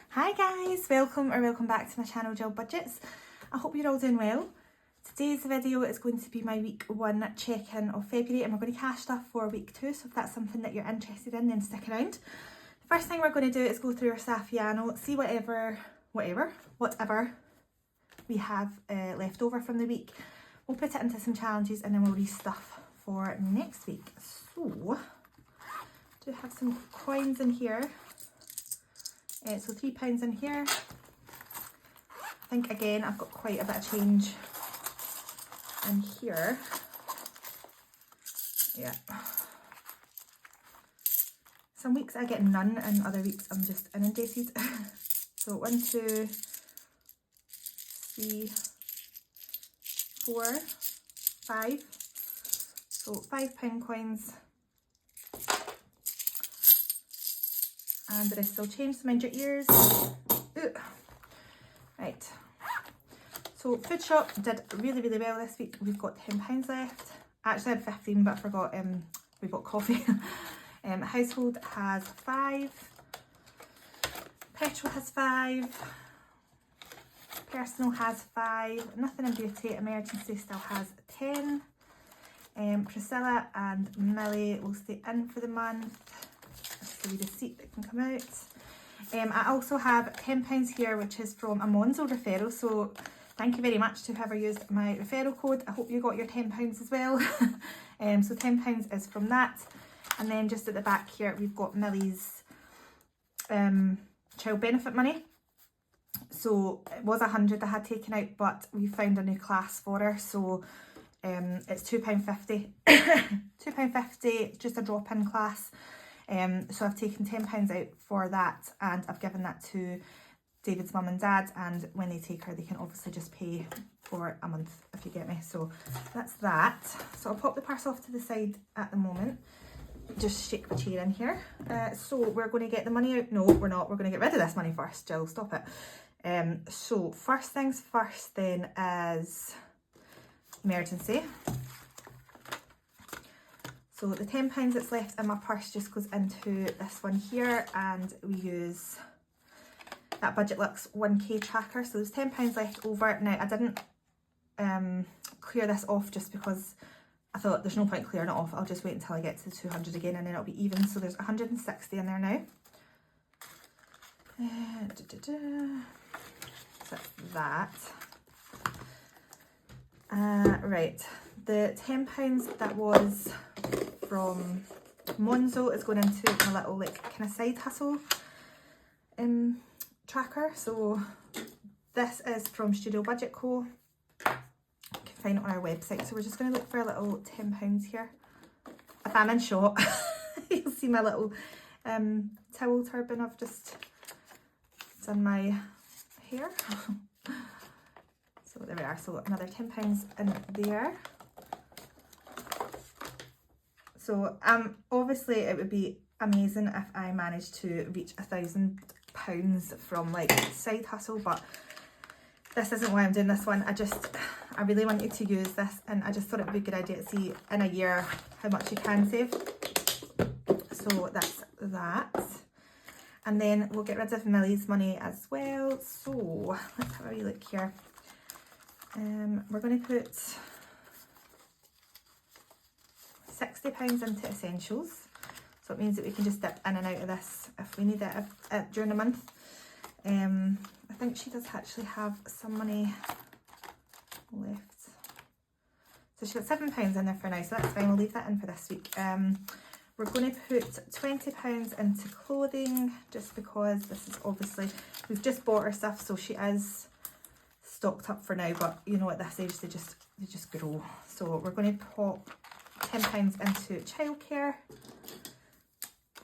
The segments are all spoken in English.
Hi guys, welcome back to my channel GillBudgets. I hope you're all doing well. Today's video is going to be my week 1 check-in of February, and we're going to cash stuff for week 2, so if that's something that you're interested in, then stick around. The first thing we're going to do is go through our Saffiano, see whatever we have left over from the week. We'll put it into some challenges and then we'll restuff for next week. So, do have some coins in here. So £3 in here. I think again I've got quite a bit of change in here. Yeah. Some weeks I get none and other weeks I'm just inundated. So 1, 2, 3, 4, 5. So £5 coins. And the rest still change, so mind your ears. Ooh. Right. So food shop did really well this week. We've got £10 left. Actually I had 15, but I forgot we bought coffee. Household has 5. Petrol has 5. Personal has 5. Nothing in beauty. Emergency still has 10. Priscilla and Millie will stay in for the month. The receipt that can come out. I also have £10 here, which is from a MONZO referral, so thank you very much to whoever used my referral code. I hope you got your £10 as well. So £10 is from that. And then just at the back here we've got Millie's child benefit money. So it was 100 I had taken out, but we found a new class for her, so it's £2.50. £2.50, just a drop-in class. So I've taken £10 out for that, and I've given that to David's mum and dad, and when they take her they can obviously just pay for a month, if you get me. So that's that. So I'll pop the purse off to the side at the moment, just shake the chair in here. So we're going to get the money out. No, we're not. We're going to get rid of this money first. Jill, stop it. So first things first then is emergency. So the £10 that's left in my purse just goes into this one here, and we use that Budget Lux 1k tracker. So there's £10 left over. Now I didn't clear this off just because I thought there's no point clearing it off. I'll just wait until I get to 200 again and then it'll be even. So there's 160 in there now. So that's that. Right, the £10 that was from MONZO is going into my little like kind of side hustle tracker. So this is from Studio Budget Co. You can find it on our website. So we're just going to look for a little £10 here. If I'm in shot, you'll see my little towel turban I've just done my hair. So there we are. So another £10 in there. So obviously it would be amazing if I managed to reach £1,000 from like side hustle, but this isn't why I'm doing this one. I really wanted to use this, and I just thought it would be a good idea to see in a year how much you can save. So that's that. And then we'll get rid of Millie's money as well. So let's have a wee look here. We're going to put £60 into essentials, so it means that we can just dip in and out of this if we need it during the month. I think she does actually have some money left, so she's got £7 in there for now, so that's fine. We'll leave that in for this week. We're going to put £20 into clothing, just because this is obviously, we've just bought her stuff, so she is stocked up for now, but you know at this age they just grow. So we're going to pop £10 into childcare.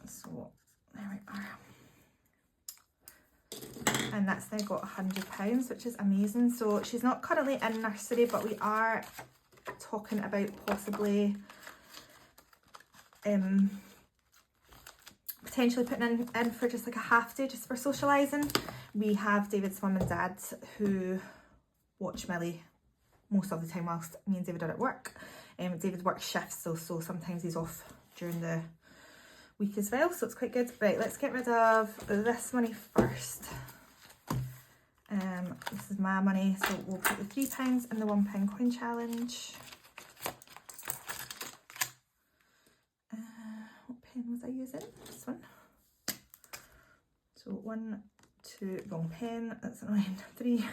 So there we are. And that's now got £100, which is amazing. So she's not currently in nursery, but we are talking about possibly potentially putting in for just like a half day just for socialising. We have David's mum and dad who watch Millie most of the time whilst me and David are at work. David works shifts, so sometimes he's off during the week as well, so it's quite good. Right, let's get rid of this money first. This is my money, so we'll put the £3 in the £1 coin challenge. What pen was I using? This one. So 1, 2, wrong pen, that's annoying. 3.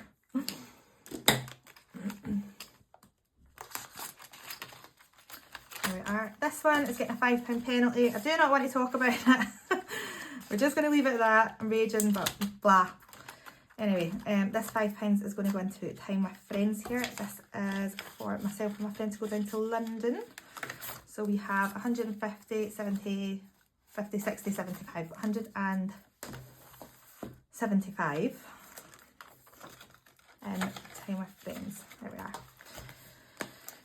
There we are. This one is getting a £5 penalty. I do not want to talk about it. We're just going to leave it at that. I'm raging, but blah. Anyway, this £5 is going to go into time with friends here. This is for myself and my friend to go down to London. So we have 150, 70, 50, 60, 75, 175 and time with friends. There we are.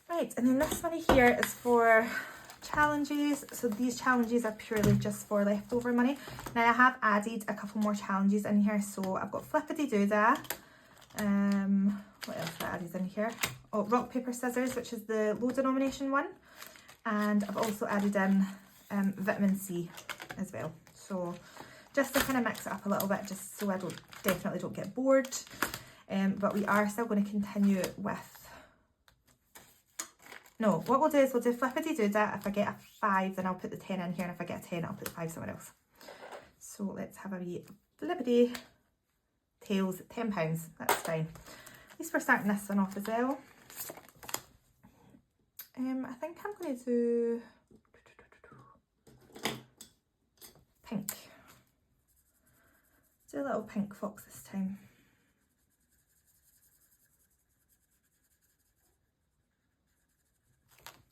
Right, and then this money here is for challenges. So these challenges are purely just for leftover money. Now I have added a couple more challenges in here. So I've got Flippity Doodah. What else have I added in here? Oh, Rock, Paper, Scissors, which is the low denomination one. And I've also added in vitamin C as well. So just to kind of mix it up a little bit, just so I definitely don't get bored. But we are still going to continue with, no, what we'll do is we'll do Flippity Doodah. If I get a 5, then I'll put the 10 in here, and if I get a 10, I'll put 5 somewhere else. So let's have a wee Flippity Tails, £10. That's fine. At least we're starting this one off as well. I think I'm going to do pink. Do a little pink fox this time.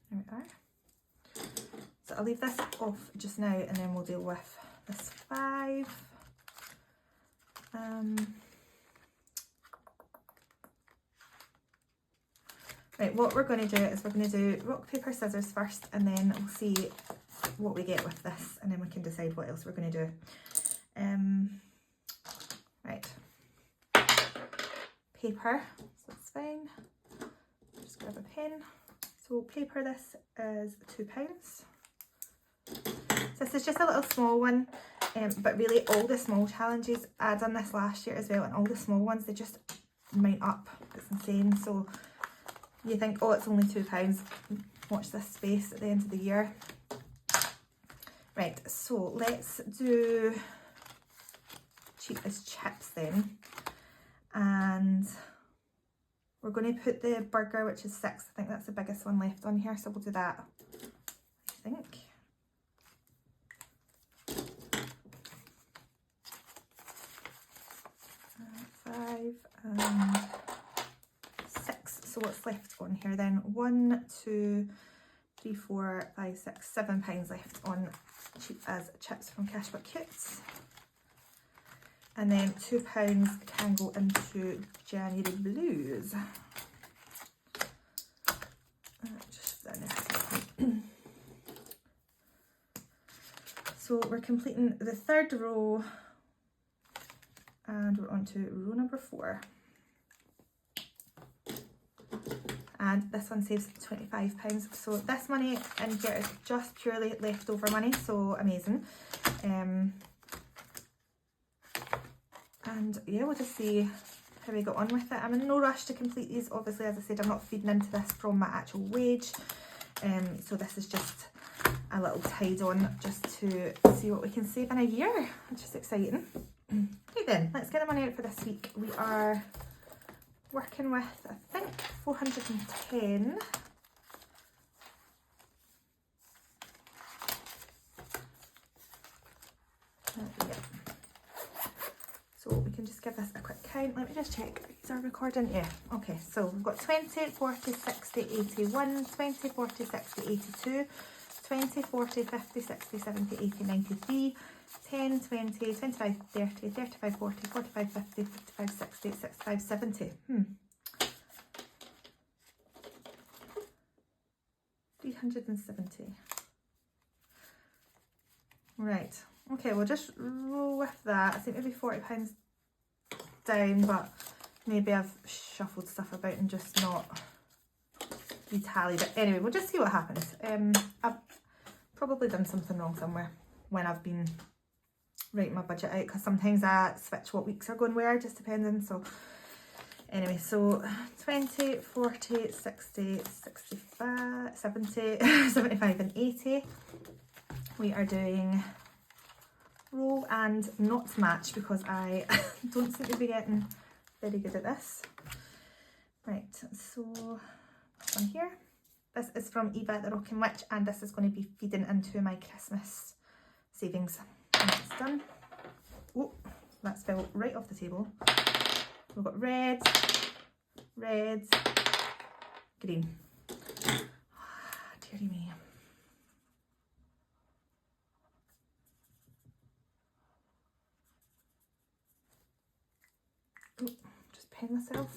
There we are. So I'll leave this off just now, and then we'll deal with this 5. Right, what we're going to do is we're going to do rock, paper, scissors first, and then we'll see what we get with this, and then we can decide what else we're going to do. Right, paper, so that's fine. Just grab a pen. So paper, this is £2. So this is just a little small one, but really all the small challenges, I done this last year as well, and all the small ones, they just mount up. It's insane. So you think, oh, it's only £2. Watch this space at the end of the year. Right, so let's do cheap as chips then. And we're going to put the burger, which is 6. I think that's the biggest one left on here, so we'll do that, I think. Five and 6. So what's left on here then? 1, 2, 3, 4, 5, 6, £7 left on cheap as chips from Cashback Kits. And then £2 can go into January Blues. Just down there. So we're completing the 3rd row, and we're on to row number 4. And this one saves £25. So this money in here is just purely leftover money, so amazing. And yeah, we'll just see how we got on with it. I'm in no rush to complete these. Obviously, as I said, I'm not feeding into this from my actual wage. So this is just a little tide on just to see what we can save in a year, which is exciting. Okay then, let's get the money out for this week. We are working with, I think, 410. Yeah. So we can just give this a quick count. Let me just check. Is our recording? Yeah. Okay, so we've got 20, 40, 60, 81, 20, 40, 60, 82, 20, 40, 50, 60, 70, 80, 93, 10, 20, 25, 30, 35, 40, 45, 50, 55, 60, 65, 70. 370. Right. Okay, we'll just roll with that. I think maybe £40 down, but maybe I've shuffled stuff about and just not tally, but anyway, we'll just see what happens. I've probably done something wrong somewhere when I've been writing my budget out, because sometimes I switch what weeks are going where, just depending. So anyway, so 20, 40, 60, 65, 70, 75 and 80. We are doing roll and not match, because I don't seem to be getting very good at this. Right, so on here, this is from Eva the Rockin' Witch, and this is going to be feeding into my Christmas savings. And it's done. Oh, that's fell right off the table. We've got red, red, green. Dearie me. Oh, just penned myself.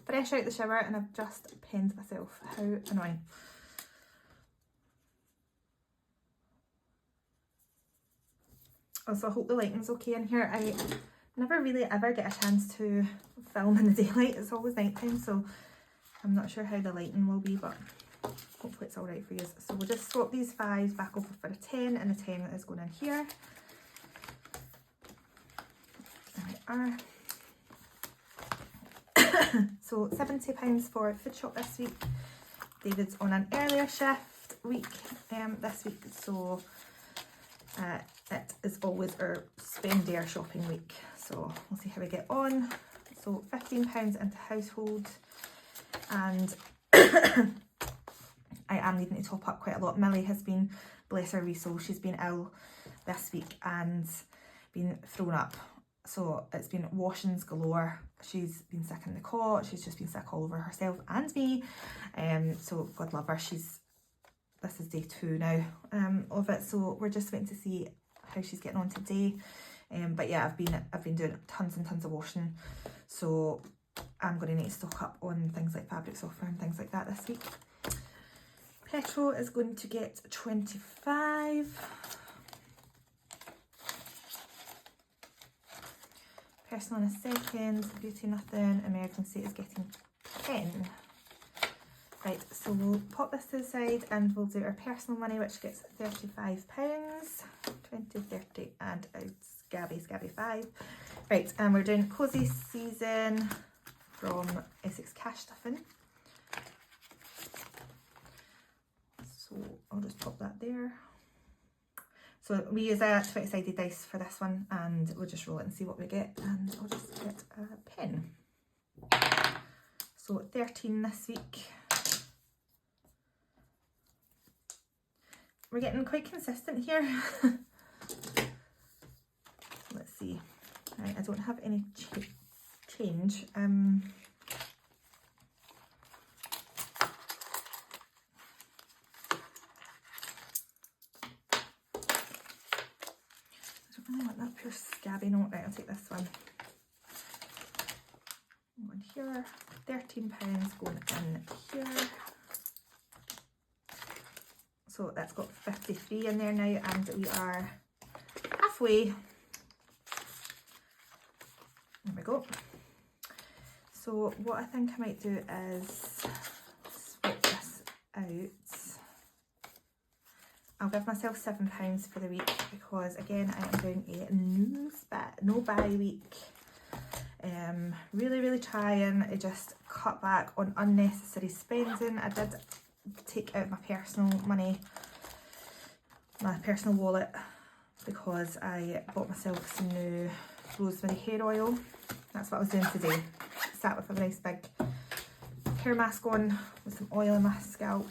Fresh out the shower and I've just penned myself. How annoying. Also, I hope the lighting's okay in here. I never really ever get a chance to film in the daylight. It's always nighttime, so I'm not sure how the lighting will be, but hopefully it's alright for you. So we'll just swap these 5s back over for a 10, and the 10 is going in here. There we are. So £70 for food shop this week. David's on an earlier shift week this week, so it is always our spendier shopping week. So we'll see how we get on. So £15 into household, and I am needing to top up quite a lot. Millie has been, bless her wee soul, she's been ill this week and been thrown up. So it's been washings galore. She's been sick in the cot. She's just been sick all over herself and me. So God love her. This is day 2 now of it. So we're just waiting to see how she's getting on today. But yeah, I've been doing tons and tons of washing. So I'm going to need to stock up on things like fabric softener and things like that this week. Petrol is going to get 25. Personal in a second, beauty nothing, emergency is getting 10. Right, so we'll pop this to the side and we'll do our personal money, which gets £35, 20, 30 and a scabby 5. Right, and we're doing Cozy Season from Essex Cash Stuffing. So I'll just pop that there. So we use a 20-sided dice for this one, and we'll just roll it and see what we get, and I'll just get a pen. So 13 this week. We're getting quite consistent here. Let's see. Right, I don't have any change. I want that pure scabby note. Right, I'll take this one. One here, £13 going in here. So that's got 53 in there now, and we are halfway. There we go. So what I think I might do is swap this out. I'll give myself £7 for the week, because again I am doing a no buy week. Really trying to just cut back on unnecessary spending. I did take out my personal money, my personal wallet, because I bought myself some new rosemary hair oil. That's what I was doing today. Sat with a nice big hair mask on with some oil in my scalp.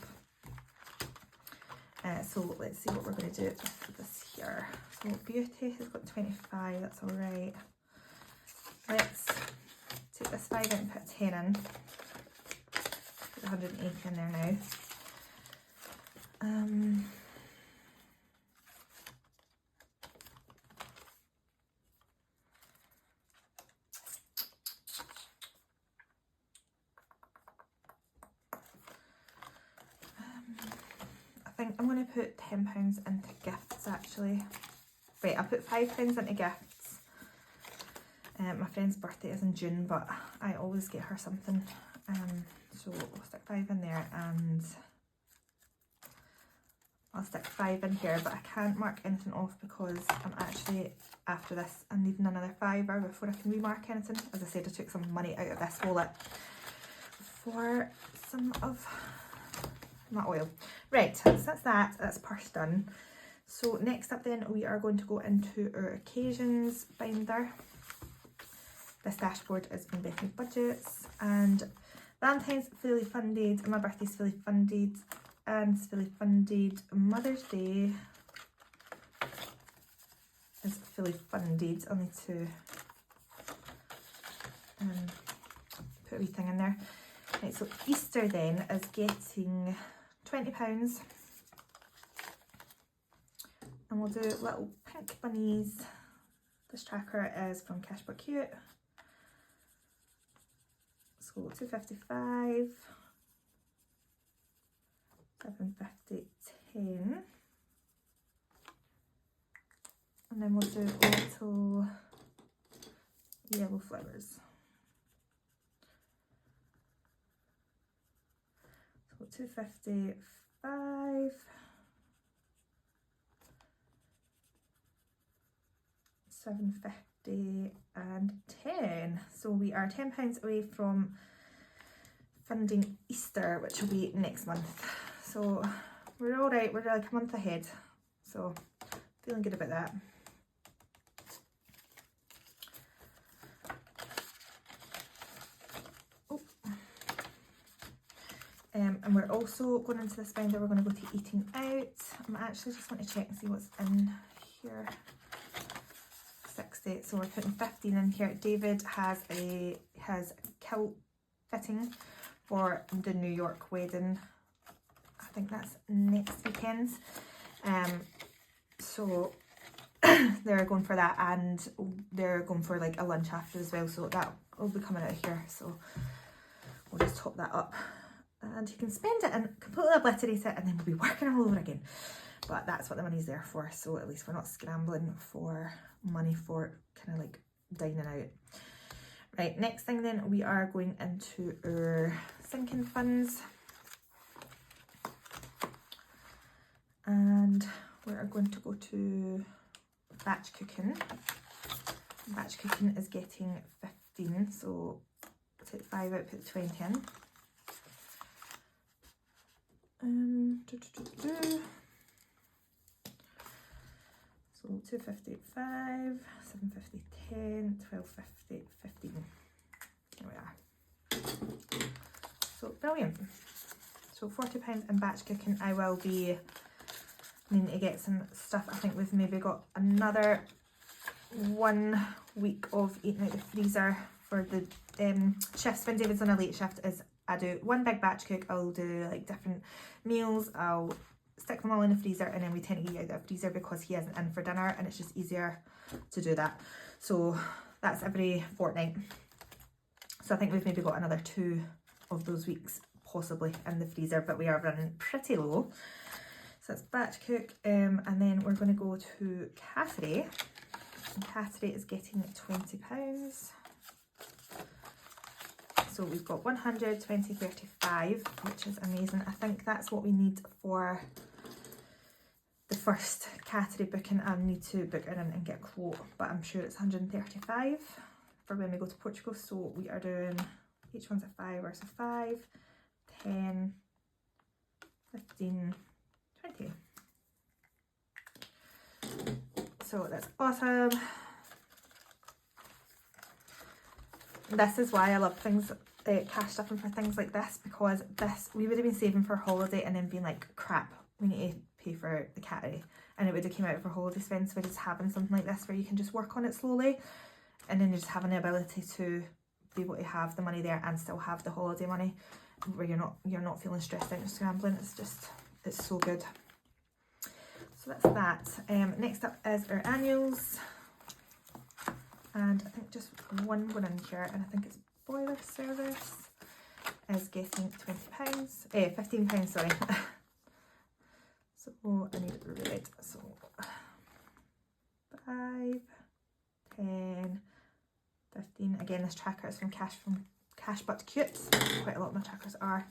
So let's see what we're going to do with this here. So beauty has got 25, that's alright. Let's take this 5 out and put a 10 in. Put 180 in there now. I think I'm going to put £10 into gifts actually. Right, I put £5 into gifts. My friend's birthday is in June, but I always get her something So we'll stick 5 in there, and I'll stick 5 in here, but I can't mark anything off because I'm actually, after this, I'm needing another fiver before I can remark anything. As I said, I took some money out of this wallet for some of my oil. Right, so that's that, that's purse done. So next up then, we are going to go into our occasions binder. This dashboard is from Bethany Budgets, and Valentine's fully funded, and my birthday's fully funded, and it's fully funded. Mother's Day is fully funded. I'll need to put a wee thing in there. Right, so Easter then is getting £20. And we'll do little pink bunnies. This tracker is from Cash But Cute. So 255, 750, 10. And then we'll do little yellow flowers. So 255, 750 and 10. So we are £10 away from funding Easter, which will be next month. So we're all right, we're like a month ahead. So feeling good about that. Oh. And we're also going into this binder, we're going to go to eating out. I'm actually just want to check and see what's in here. 60, so we're putting 15 in here. David has kilt fitting for the New York wedding. I think that's next weekend. So they're going for that, and they're going for like a lunch after as well, so that will be coming out of here. So we'll just top that up, and you can spend it and completely obliterate it, and then we'll be working all over again. But that's what the money's there for, so at least we're not scrambling for money for kind of like dining out. Right, next thing then, we are going into our sinking funds. And we are going to go to batch cooking. Batch cooking is getting 15, so take 5 out, put 20 in. So 250, 5, 750, 10, 1250, 15. There we are. So brilliant. So £40 in batch cooking. I will be needing to get some stuff. I think we've maybe got another 1 week of eating out the freezer for the shifts. When David's on a late shift, is I do one big batch cook. I'll do like different meals. I'll stick them all in the freezer, and then we tend to eat out the freezer because he isn't in for dinner, and it's just easier to do that. So that's every fortnight. So I think we've maybe got another 2 of those weeks possibly in the freezer, but we are running pretty low. So that's batch cook, and then we're going to go to Cattery. Cattery is getting £20. So we've got 100, 20, 35, which is amazing. I think that's what we need for the first Cattery booking. I need to book in and get a quote, but I'm sure it's 135 for when we go to Portugal. So we are doing, each one's a 5 or so 5, 10, 15, 20. So that's awesome. This is why I love things, cash stuffing for things like this, because this, we would have been saving for holiday and then being like, crap, we need to pay for the Cattery, and it would have came out of our holiday spend. So just having something like this where you can just work on it slowly, and then just having the ability to be able to have the money there and still have the holiday money, where you're not feeling stressed out and scrambling. It's so good. So that's that. Next up is our annuals, and I think just one going in here, and I think it's boiler service is getting £20, £15, sorry. So I need red, so 5, 10, 15. Again, this tracker is from Cash cash but cute. Quite a lot of my trackers are.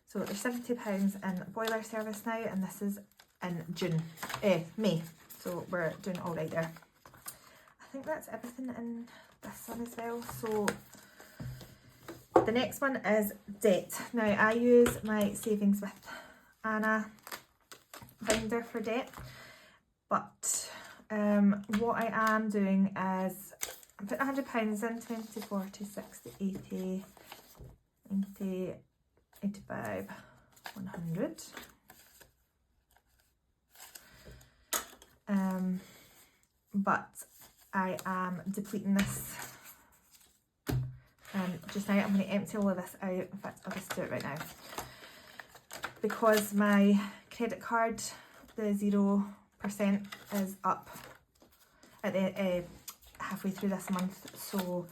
So there's £70 in boiler service now, and this is in May. So we're doing all right there. I think that's everything in this one as well. So the next one is debt. Now I use my savings with Anna binder for debt, but what I am doing is I'm putting £100 in, 20, 40, 60, 80, 90, 85, 100. But I am depleting this just now. I'm going to empty all of this out. In fact, I'll just do it right now. Because my credit card, the 0% is up at the halfway through this month, so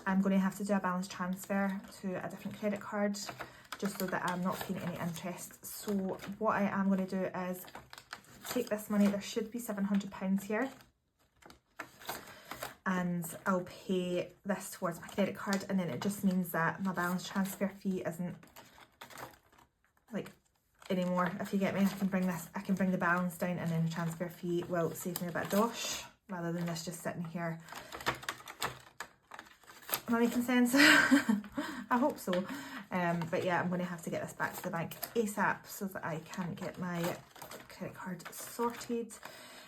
I'm going to have to do a balance transfer to a different credit card just so that I'm not paying any interest. So what I am going to do is take this money, there should be £700 here, and I'll pay this towards my credit card, and then it just means that my balance transfer fee isn't like anymore, if you get me. I can bring the balance down, and then the transfer fee will save me a bit of dosh rather than this just sitting here. Am I making sense? I hope so. But yeah, I'm going to have to get this back to the bank ASAP so that I can get my credit card sorted.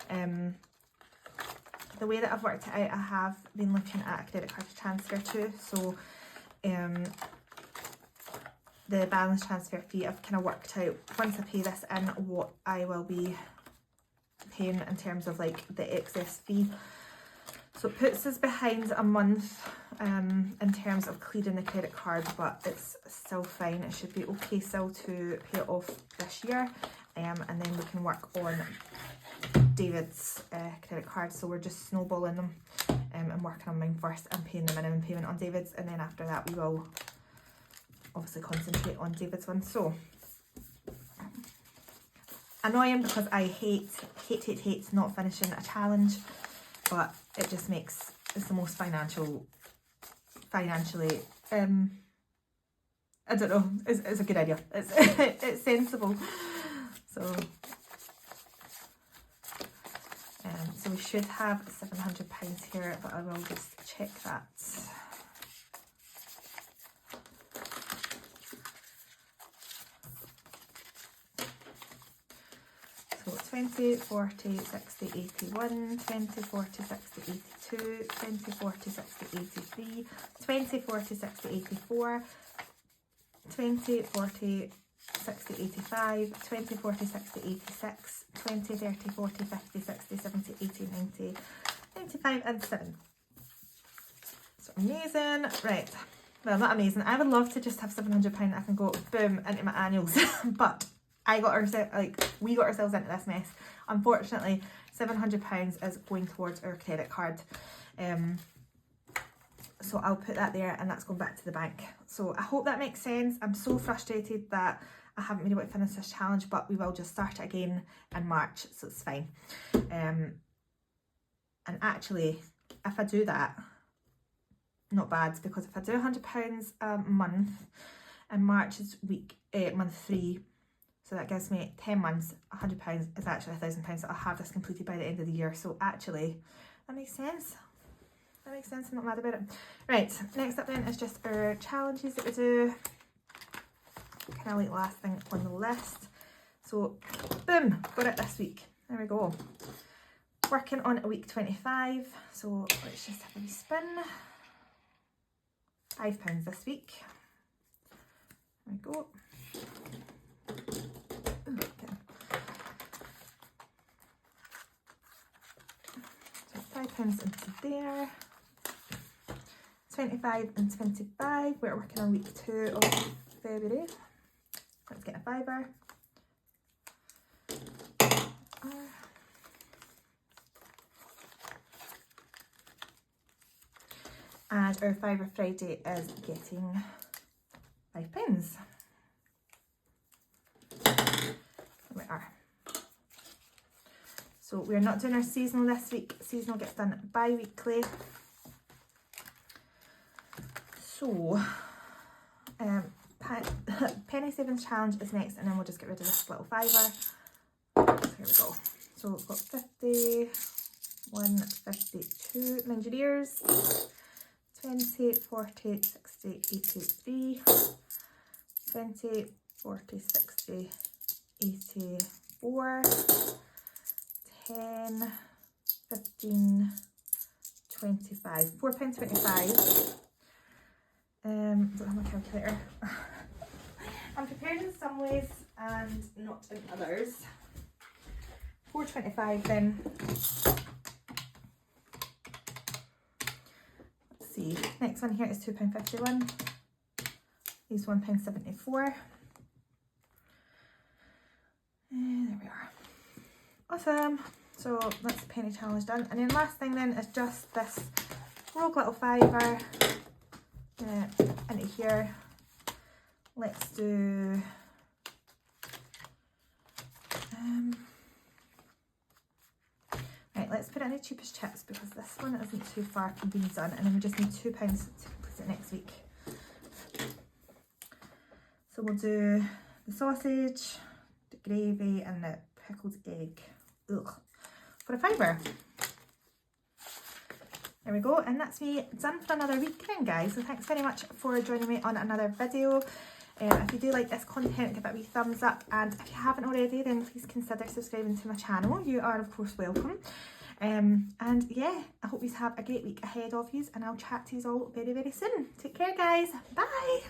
The way that I've worked it out, I have been looking at a credit card to transfer to, so the balance transfer fee, I've kind of worked out once I pay this in what I will be paying in terms of like the excess fee. So it puts us behind a month in terms of clearing the credit card, but it's still fine. It should be okay still to pay it off this year, and then we can work on David's credit card. So we're just snowballing them and working on mine first and paying the minimum payment on David's, and then after that we will obviously concentrate on David's one. So annoying because I hate not finishing a challenge, but it just makes, it's the most financially I don't know, it's a good idea. It's sensible. So so we should have £700 here, but I will just check that. So 20, 40, 60, 81, 20, 40, 60, 82, 20, 40, 60, 83, 20, 40, 60, 84, 20, 40, 60, 85, 20, 40, 60, 86, 20, 30, 40, 50, 60, 70, 80, 90, 95 and 7. So amazing. Right. Well, not amazing. I would love to just have £700 I can go boom into my annuals, but we got ourselves into this mess. Unfortunately, £700 is going towards our credit card. So I'll put that there, and that's going back to the bank. So I hope that makes sense. I'm so frustrated that I haven't been able to finish this challenge, but we will just start it again in March, so it's fine. And actually, if I do that, not bad, because if I do £100 a month, and March is month 3, so that gives me 10 months, £100 is actually £1,000, so I'll have this completed by the end of the year. So actually, that makes sense. That makes sense, I'm not mad about it. Right, next up then is just our challenges that we do. Kind of like last thing on the list. So, boom, got it this week. There we go. Working on week 25. So let's just have a wee spin. £5 this week. There we go. Okay. So £5 into there. 25 and 25. We're working on week 2 of February. Let's get a fiver. And our Fiver Friday is getting £5. There we are. So we're not doing our seasonal this week. Seasonal gets done bi-weekly. So Penny savings challenge is next, and then we'll just get rid of this little fiver. So here we go. So we've got 50, 1, 52 engineers, 20, 40, 60, 83, 20, 40, 60, 84, 10, 15, 25, £4.25. Don't have my calculator. I'm prepared in some ways and not in others. £4.25 then. Let's see. Next one here is £2.51. These £1.74. And there we are. Awesome. So that's the penny challenge done. And then last thing then is just this rogue little fiver into here. Let's do right, let's put it in the cheapest chips because this one isn't too far from being done, and then we just need £2 to complete it next week. So we'll do the sausage, the gravy and the pickled egg. Ugh. For a fiver. There we go, and that's me done for another week then, guys. So thanks very much for joining me on another video. If you do like this content, give it a wee thumbs up, and if you haven't already, then please consider subscribing to my channel. You are of course welcome. And yeah, I hope you have a great week ahead of you, and I'll chat to you all very, very soon. Take care, guys. Bye.